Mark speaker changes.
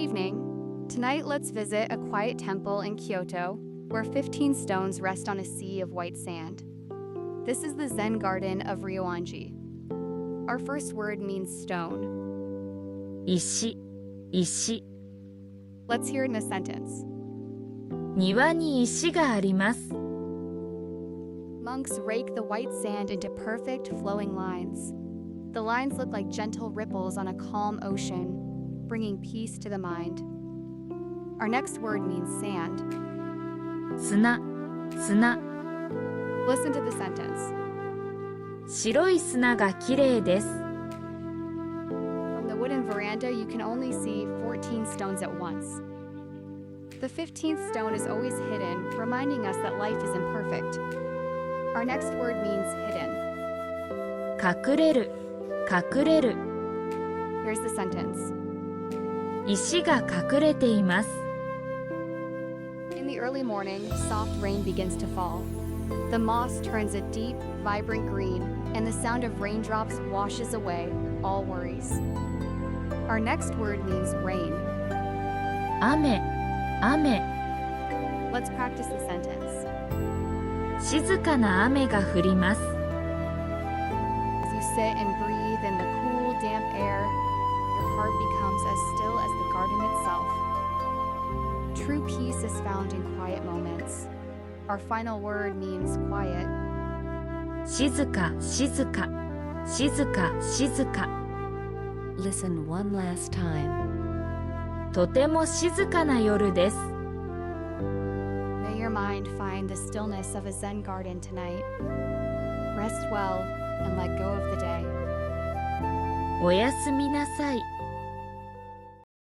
Speaker 1: evening. Tonight, let's visit a quiet temple in Kyoto where 15 stones rest on a sea of white sand. This is the Zen Garden of Ryoanji. Our first word means stone.
Speaker 2: Ishi, Ishi.
Speaker 1: Let's hear it in a sentence.
Speaker 2: 庭に石があります。
Speaker 1: Monks rake the white sand into perfect flowing lines. The lines look like gentle ripples on a calm ocean, bringing peace to the mind. Our next word means sand.
Speaker 2: Suna, Suna.
Speaker 1: Listen to the sentence.
Speaker 2: 白い砂がきれいです。
Speaker 1: From the wooden veranda, you can only see 14 stones at once. The 15th stone is always hidden, reminding us that life is imperfect. Our next word means hidden.
Speaker 2: 隠れる、隠れる。
Speaker 1: Here's the sentence.
Speaker 2: 石が隠れています。
Speaker 1: In the early morning, soft rain begins to fall. The moss turns a deep, vibrant green, and the sound of raindrops washes away all worries. Our next word means rain.
Speaker 2: 雨、雨。
Speaker 1: Let's practice the sentence.
Speaker 2: 静かな雨が降ります。
Speaker 1: As you sit and breathe in the cool, damp air, your heart becomes as still as the garden itself. True peace is found in quiet moments. Our final word means quiet.
Speaker 2: 静か、静か、静か、静か。
Speaker 3: Listen one last time.
Speaker 2: とても静かな夜です。
Speaker 1: May your mind find the stillness of a Zen garden tonight. Rest well and let go of the day.
Speaker 2: おやすみなさい。